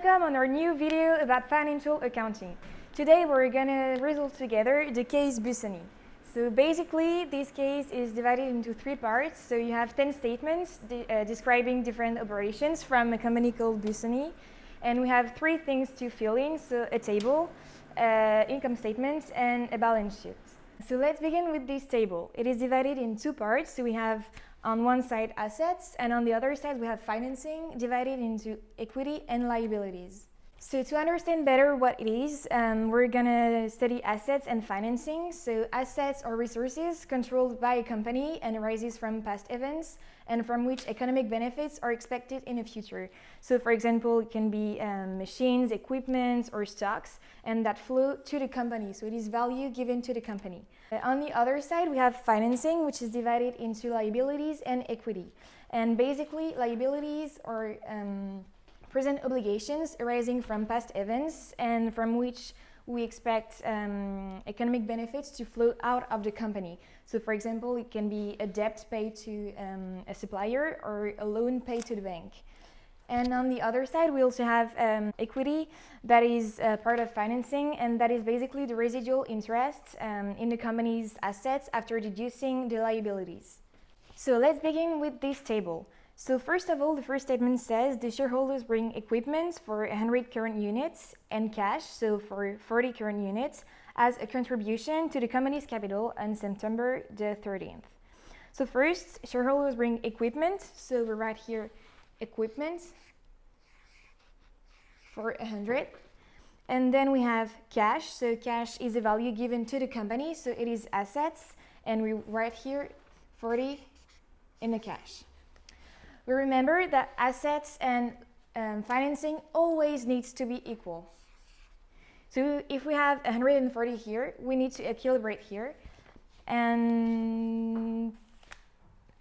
Welcome on our new video about financial accounting. Today we're gonna resolve together the case Busoni. So basically this case is divided into three parts. So you have 10 statements describing different operations from a company called Busoni. And we have three things to fill in, so a table, income statement, and a balance sheet. So let's begin with this table. It is divided in two parts. So we have on one side assets, and on the other side we have financing, divided into equity and liabilities. So to understand better what it is, we're gonna study assets and financing. So assets are resources controlled by a company and arises from past events and from which economic benefits are expected in the future. So for example, it can be machines, equipment, or stocks, and that flow to the company. So it is value given to the company. On the other side, we have financing, which is divided into liabilities and equity. And basically, liabilities are present obligations arising from past events and from which we expect economic benefits to flow out of the company. So for example, it can be a debt paid to a supplier or a loan paid to the bank. And on the other side, we also have equity that is part of financing, and that is basically the residual interest in the company's assets after deducing the liabilities. So let's begin with this table. So first of all, the first statement says the shareholders bring equipment for 100 current units and cash, so for 40 current units, as a contribution to the company's capital on September the 30th. So first, shareholders bring equipment, so we write here equipment for 100. And then we have cash, so cash is a value given to the company, so it is assets, and we write here 40 in the cash. We remember that assets and financing always needs to be equal. So if we have 140 here, we need to equilibrate here. And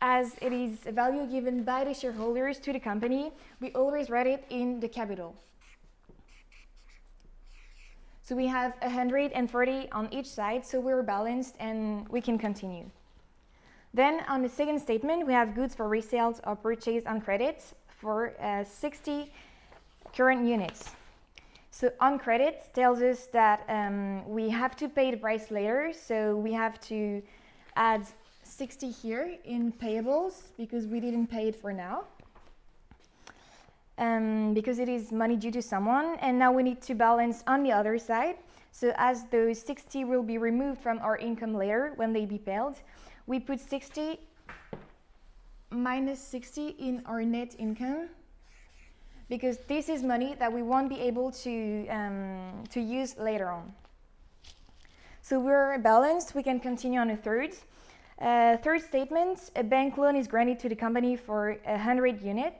as it is a value given by the shareholders to the company, we always write it in the capital. So we have 140 on each side, so we're balanced and we can continue. Then on the second statement, we have goods for resales or purchase on credit for 60 current units. So on credit tells us that we have to pay the price later, so we have to add 60 here in payables because we didn't pay it for now. Because it is money due to someone, and now we need to balance on the other side. So as those 60 will be removed from our income later when they be paid, we put 60 minus 60 in our net income, because this is money that we won't be able to use later on. So we're balanced. We can continue on a third. Third statement, a bank loan is granted to the company for 100 units.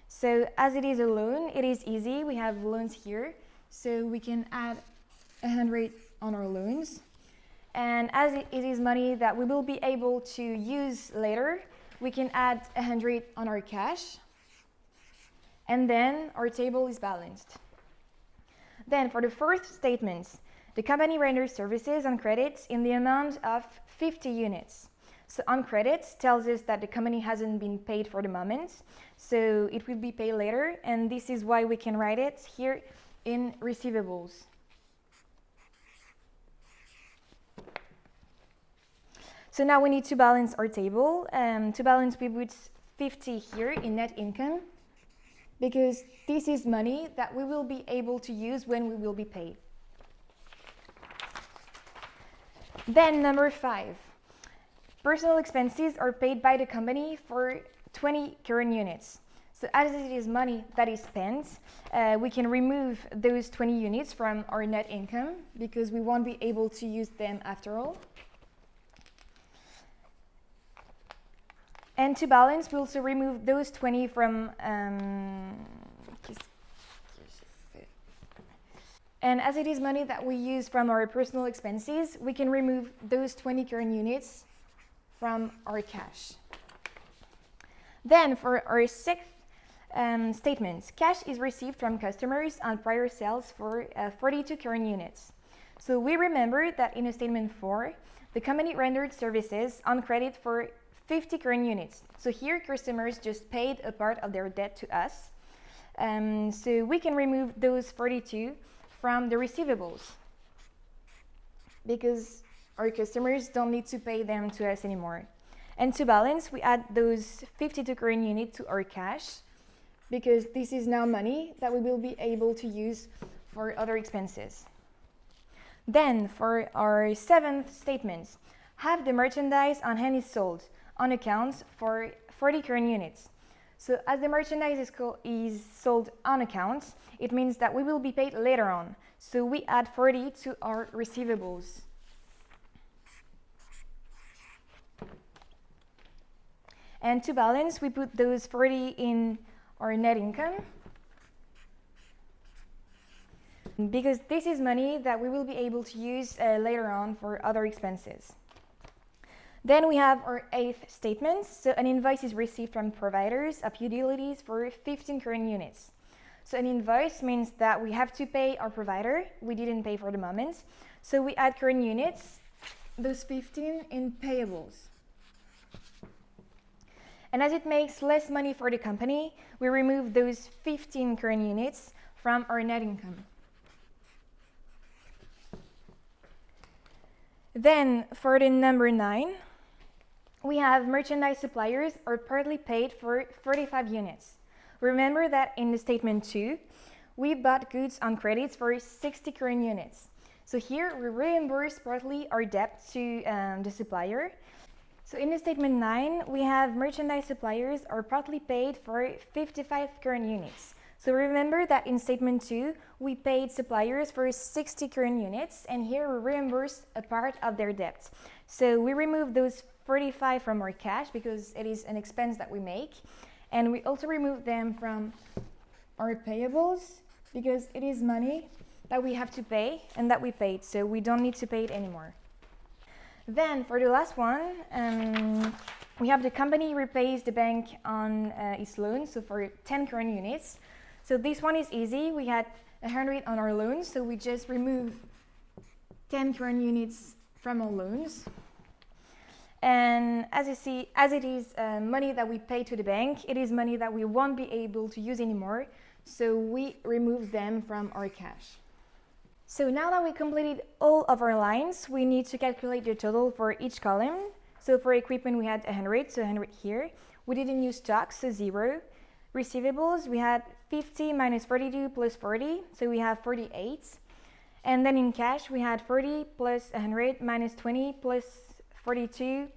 So as it is a loan, it is easy. We have loans here, so we can add 100 on our loans. And as it is money that we will be able to use later, we can add 100 on our cash. And then our table is balanced. Then for the fourth statement, the company renders services on credit in the amount of 50 units. So on credit tells us that the company hasn't been paid for the moment, so it will be paid later, and this is why we can write it here in receivables. So now we need to balance our table. To balance, we put 50 here in net income, because this is money that we will be able to use when we will be paid. Then number 5. Personal expenses are paid by the company for 20 current units. So as it is money that is spent, we can remove those 20 units from our net income because we won't be able to use them after all. And to balance, we also remove those 20 from and as it is money that we use from our personal expenses, we can remove those 20 current units from our cash. Then for our sixth statement, cash is received from customers on prior sales for 42 current units. So we remember that in statement 4, the company rendered services on credit for 50 current units. So here customers just paid a part of their debt to us. So we can remove those 42 from the receivables because our customers don't need to pay them to us anymore. And to balance, we add those 52 current units to our cash because this is now money that we will be able to use for other expenses. Then for our 7th statement, have the merchandise on hand is sold on account for 40 current units. So as the merchandise is sold on account, it means that we will be paid later on. So we add 40 to our receivables. And to balance, we put those 40 in our net income because this is money that we will be able to use later on for other expenses. Then we have our 8th statement. So an invoice is received from providers of utilities for 15 current units. So an invoice means that we have to pay our provider. We didn't pay for the moment. So we add current units, those 15 in payables. And as it makes less money for the company, we remove those 15 current units from our net income. Then for the number 9, we have merchandise suppliers are partly paid for 35 units. Remember that in the statement 2, we bought goods on credits for 60 current units. So here we reimburse partly our debt to the supplier. So in the statement 9, we have merchandise suppliers are partly paid for 55 current units. So remember that in statement 2, we paid suppliers for 60 current units, and here we reimburse a part of their debt. So we remove those 45 from our cash because it is an expense that we make, and we also remove them from our payables because it is money that we have to pay and that we paid, so we don't need to pay it anymore. Then for the last one, we have the company repays the bank on its loan, so for 10 current units. So this one is easy. We had 100 on our loans, so we just remove 10 current units from our loans. And as you see, as it is money that we pay to the bank, it is money that we won't be able to use anymore, so we remove them from our cash. So now that we completed all of our lines, we need to calculate the total for each column. So for equipment, we had 100, so 100 here. We didn't use stock, so 0. Receivables, we had 50 minus 42 plus 40, so we have 48. And then in cash, we had 40 plus 100 minus 20 plus 42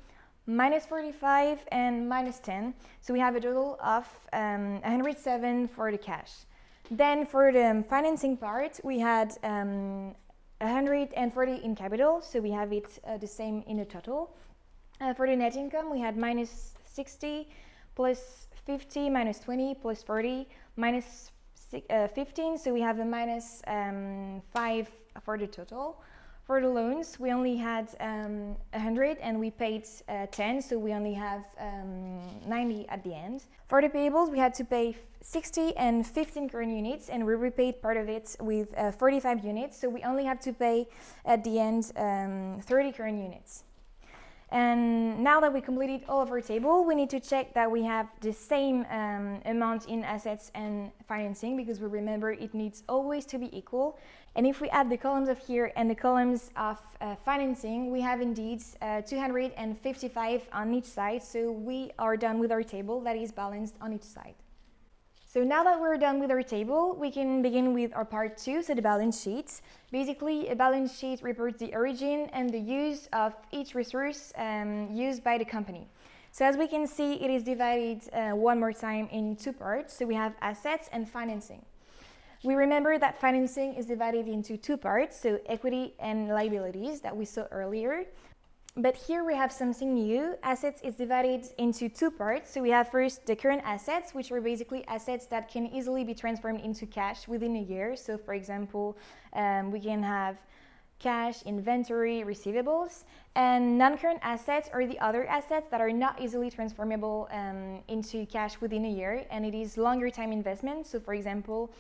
minus 45 and minus 10. So we have a total of 107 for the cash. Then for the financing part, we had 140 in capital, so we have it the same in the total. For the net income, we had minus 60 plus 50 minus 20 plus 40 minus 15, so we have a minus 5 for the total. For the loans, we only had 100 and we paid 10, so we only have 90 at the end. For the payables, we had to pay 60 and 15 current units, and we repaid part of it with 45 units, so we only have to pay at the end 30 current units. And now that we completed all of our table, we need to check that we have the same amount in assets and financing, because we remember it needs always to be equal. And if we add the columns of here and the columns of financing, we have indeed 255 on each side, so we are done with our table that is balanced on each side. So now that we're done with our table, we can begin with our part 2, so the balance sheet. Basically, a balance sheet reports the origin and the use of each resource used by the company. So as we can see, it is divided one more time in two parts. So we have assets and financing. We remember that financing is divided into two parts, so equity and liabilities that we saw earlier. But here we have something new. Assets is divided into two parts. So we have first the current assets, which are basically assets that can easily be transformed into cash within a year. So for example, we can have cash, inventory, receivables. And non-current assets are the other assets that are not easily transformable into cash within a year, and it is longer time investment. So for example,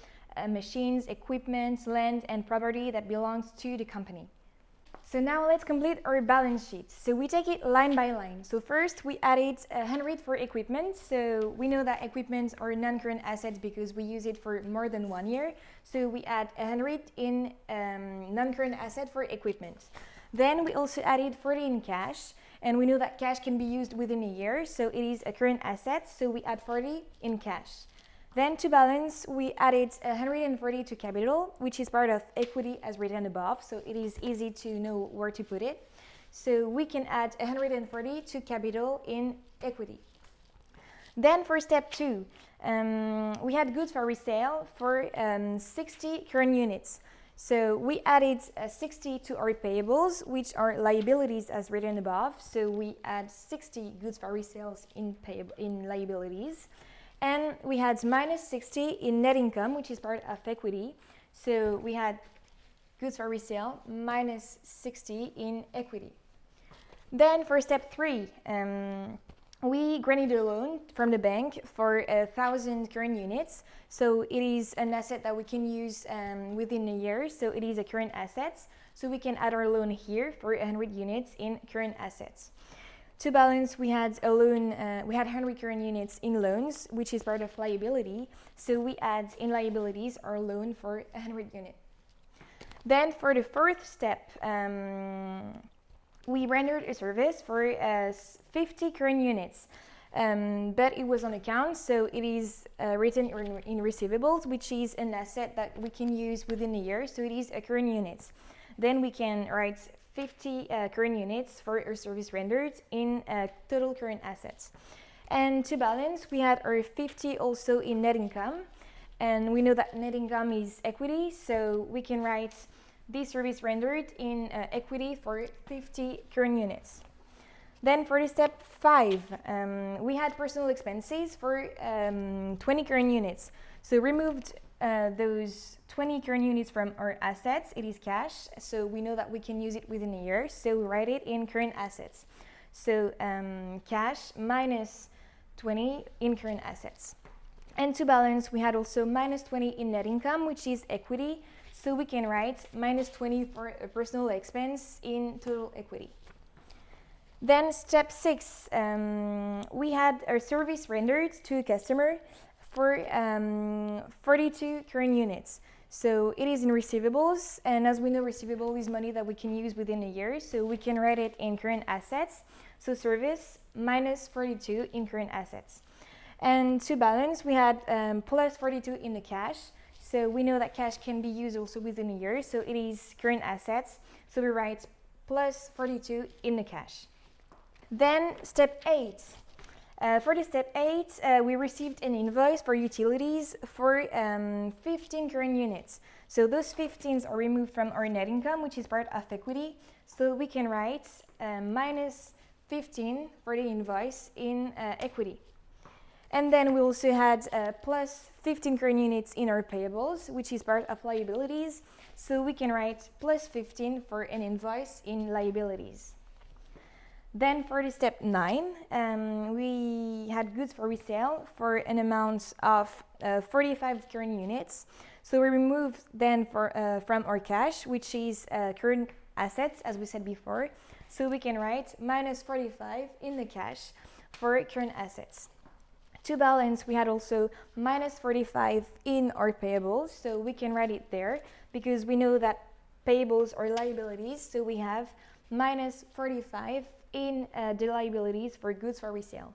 machines, equipment, land, and property that belongs to the company. So now let's complete our balance sheet. So we take it line by line. So first we added 100 for equipment. So we know that equipment are non-current assets because we use it for more than 1 year. So we add 100 in non-current asset for equipment. Then we also added 40 in cash. And we know that cash can be used within a year. So it is a current asset. So we add 40 in cash. Then to balance, we added 140 to capital, which is part of equity as written above, so it is easy to know where to put it. So we can add 140 to capital in equity. Then for step 2, we had goods for resale for 60 current units. So we added 60 to our payables, which are liabilities as written above. So we add 60 goods for resales in liabilities. And we had minus 60 in net income, which is part of equity. So we had goods for resale minus 60 in equity. Then for step 3, we granted a loan from the bank for 1,000 current units. So it is an asset that we can use within a year. So it is a current asset. So we can add our loan here for 100 units in current assets. To balance, we had a loan. We had 100 current units in loans, which is part of liability. So we add in liabilities our loan for 100 units. Then for the fourth step, we rendered a service for 50 current units, but it was on account, so it is written in receivables, which is an asset that we can use within a year. So it is a current units. Then we can write 50 current units for our service rendered in total current assets. And to balance, we had our 50 also in net income, and we know that net income is equity, so we can write this service rendered in equity for 50 current units. Then for the step 5, we had personal expenses for 20 current units. So removed those 20 current units from our assets. It is cash, so we know that we can use it within a year, so we write it in current assets. So cash minus 20 in current assets. And to balance, we had also minus 20 in net income, which is equity, so we can write minus 20 for a personal expense in total equity. Then step 6, we had our service rendered to a customer for 42 current units. So it is in receivables, and as we know, receivable is money that we can use within a year, so we can write it in current assets. So service minus 42 in current assets. And to balance, we had plus 42 in the cash. So we know that cash can be used also within a year, so it is current assets. So we write plus 42 in the cash. Then step 8. For the step 8, we received an invoice for utilities for 15 current units. So those 15s are removed from our net income, which is part of equity. So we can write minus 15 for the invoice in equity. And then we also had plus 15 current units in our payables, which is part of liabilities. So we can write plus 15 for an invoice in liabilities. Then for the step 9, we had goods for resale for an amount of 45 current units. So we removed then from our cash, which is current assets, as we said before. So we can write minus 45 in the cash for current assets. To balance, we had also minus 45 in our payables. So we can write it there because we know that payables are liabilities. So we have minus 45 in the liabilities for goods for resale.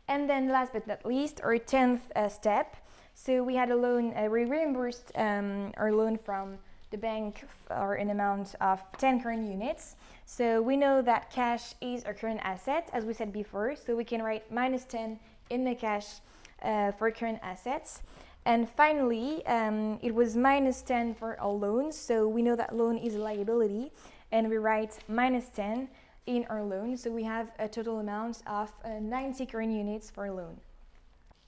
And then last but not least, our 10th step. So we had a loan, we reimbursed our loan from the bank for an amount of 10 current units. So we know that cash is our current asset, as we said before, so we can write minus 10 in the cash for current assets. And finally, it was minus 10 for our loans, so we know that loan is a liability, and we write minus 10 in our loan, so we have a total amount of 90 current units for a loan.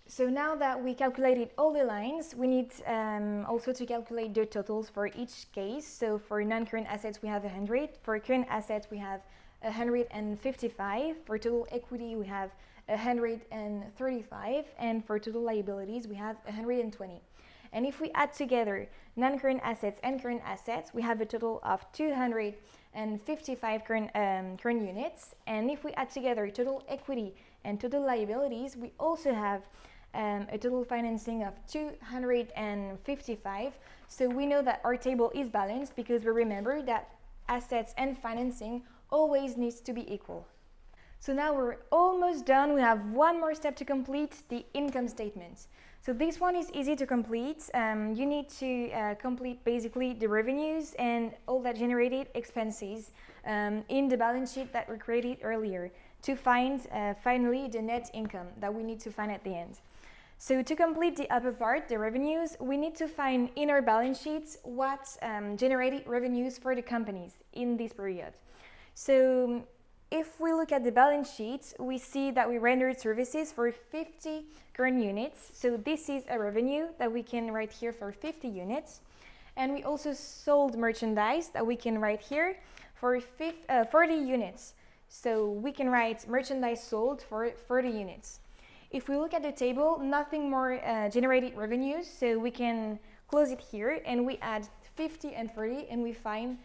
So now that we calculated all the lines, we need also to calculate the totals for each case. So for non-current assets, we have 100. For current assets, we have 155. For total equity, we have 135. And for total liabilities, we have 120. And if we add together non-current assets and current assets, we have a total of 200 current units. And if we add together total equity and total liabilities, we also have a total financing of 255. So we know that our table is balanced because we remember that assets and financing always needs to be equal. So now we're almost done. We have one more step to complete, the income statement. So this one is easy to complete. You need to complete basically the revenues and all that generated expenses in the balance sheet that we created earlier to find finally the net income that we need to find at the end. So to complete the upper part, the revenues, we need to find in our balance sheets what generated revenues for the companies in this period. So if we look at the balance sheet, we see that we rendered services for 50 current units. So this is a revenue that we can write here for 50 units. And we also sold merchandise that we can write here for 40 units. So we can write merchandise sold for 40 units. If we look at the table, nothing more generated revenues, so we can close it here and we add 50 and 40 and we find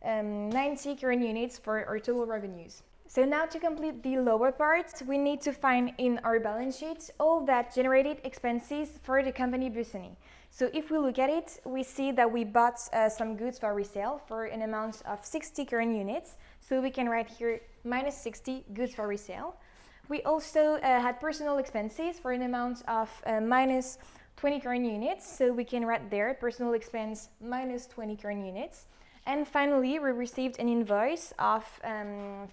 90 current units for our total revenues. So now to complete the lower part, we need to find in our balance sheet all that generated expenses for the company Busoni. So if we look at it, we see that we bought some goods for resale for an amount of 60 current units. So we can write here minus 60 goods for resale. We also had personal expenses for an amount of minus 20 current units. So we can write there personal expense minus 20 current units. And finally, we received an invoice of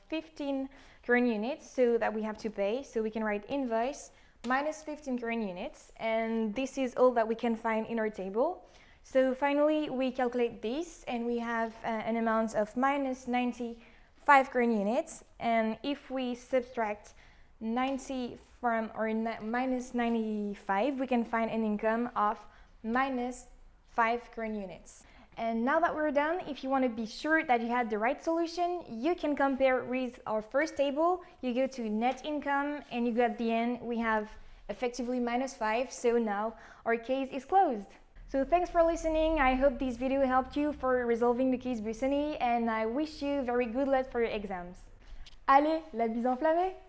15 current units so that we have to pay. So we can write invoice minus 15 current units. And this is all that we can find in our table. So finally, we calculate this and we have an amount of minus 95 current units. And if we subtract 90 from our minus 95, we can find an income of minus 5 current units. And now that we're done, if you want to be sure that you had the right solution, you can compare with our first table. You go to net income and you go at the end, we have effectively minus 5. So now our case is closed. So thanks for listening. I hope this video helped you for resolving the case Busoni and I wish you very good luck for your exams. Allez, la bise enflammée!